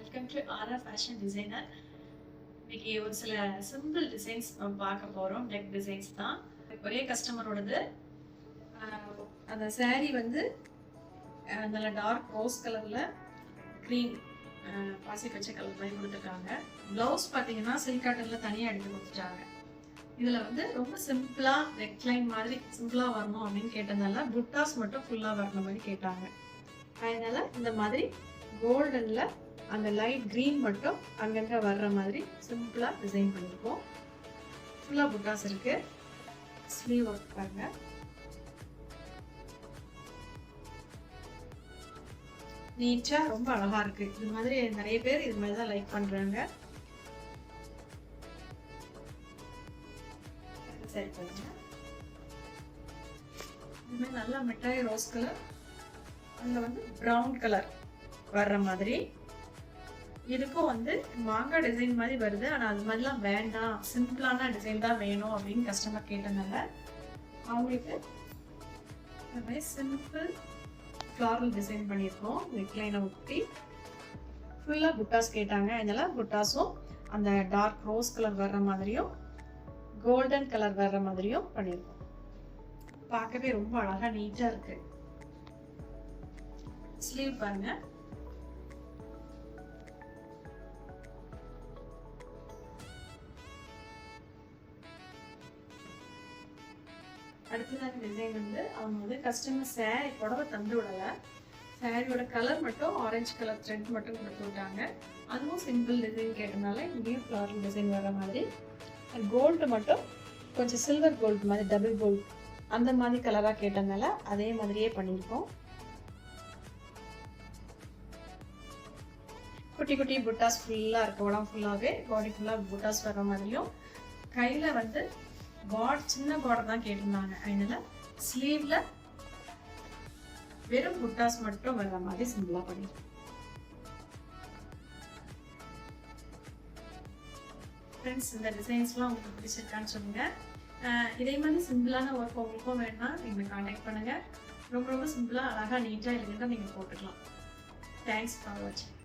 Welcome to ஆரா fashion designer. இன்னைக்கு ஒரு சில சிம்பிள் டிசைன்ஸ் நம்ம பார்க்க போகிறோம். நெக் டிசைன்ஸ் தான். ஒரே கஸ்டமரோடது. அந்த saree வந்து நல்ல டார்க் ரோஸ் கலரில் க்ரீன் பாசி பச்சை கலர் மாதிரி கொடுத்துருக்காங்க. ப்ளவுஸ் பார்த்தீங்கன்னா சில்க் காட்டனில் தனியாக எடுத்து கொடுத்துட்டாங்க. இதில் வந்து ரொம்ப சிம்பிளாக நெக்லைன் மாதிரி சிம்பிளாக வரணும் அப்படின்னு கேட்டதுனால புட்டாஸ் மட்டும் ஃபுல்லாக வர்ற மாதிரி கேட்டாங்க. அதனால இந்த மாதிரி கோல்டனில் அந்த லைட் க்ரீன் மட்டும் அங்கங்கே வர்ற மாதிரி சிம்பிளாக டிசைன் பண்ணியிருக்கோம். ஃபுல்லாக புட்டாஸ் இருக்கு. ஸ்லீவ் ஒர்க் பாருங்க. நீட்டாக ரொம்ப அழகா இருக்கு. இது மாதிரி நிறைய பேர் இது மாதிரி தான் லைக் பண்றாங்க. சரி பாருங்க. இது மாதிரி நல்லா மிட்டாய் ரோஸ் கலர், அங்கே வந்து ப்ரௌன் கலர் வர்ற மாதிரி. இதுக்கும் வந்து மாங்காய் டிசைன் மாதிரி வருது. ஆனால் அது மாதிரிலாம் வேண்டாம், சிம்பிளான டிசைன் தான் வேணும் அப்படின்னு கஸ்டமர் கேட்டனால அவங்களுக்கு இந்த மாதிரி சிம்பிள் ஃப்ளாரல் டிசைன் பண்ணியிருக்கோம். நெக்லைனை ஒட்டி ஃபுல்லாக புட்டாஸ் கேட்டாங்க. அதனால புட்டாஸும் அந்த டார்க் ரோஸ் கலர் வர்ற மாதிரியும் கோல்டன் கலர் வர்ற மாதிரியும் பண்ணியிருக்கோம். பார்க்கவே ரொம்ப அழகாக நீட்டாக இருக்கு. ஸ்லீவ் பாருங்க. அடுத்ததாக டிசைன் வந்து அவங்க வந்து கஸ்டமர் saree புடவை தந்து விடல. சாரியோட கலர் மட்டும் ஆரஞ்சு கலர் த்ரெட் மட்டும் கொடுத்து விட்டாங்க. அதுவும் சிம்பிள் டிசைன் கேட்டனால இங்கேயும் ஃப்ளாரல் டிசைன் வர மாதிரி கோல்டு மட்டும் கொஞ்சம் சில்வர் கோல்டு மாதிரி டபுள் கோல்டு அந்த மாதிரி கலராக கேட்டதுனால அதே மாதிரியே பண்ணியிருக்கோம். குட்டி குட்டி புட்டாஸ் ஃபுல்லாக இருக்கு. உடம்பு ஃபுல்லாகவே பாடி ஃபுல்லாக புட்டாஸ் வர மாதிரியும் கையில் வந்து சின்ன பார்டர் தான் கேட்டிருந்தாங்க. அதனால ஸ்லீவ்ல வெறும் புட்டாஸ் மட்டும் வர்ற மாதிரி சிம்பிளா பண்ணிருக்கோம். ஃப்ரெண்ட்ஸ், இந்த டிசைன்ஸ்லாம் உங்களுக்கு பிடிச்சிருக்கான்னு சொல்லுங்க. இதே மாதிரி சிம்பிளான ஒர்க் உங்களுக்கும் வேணும்னா நீங்கள் கான்டாக்ட் பண்ணுங்க. ரொம்ப ரொம்ப சிம்பிளா அழகா நீட்டா இல்லைன்னா நீங்கள் போட்டுக்கலாம். தேங்க்ஸ் ஃபார் வாட்சிங்.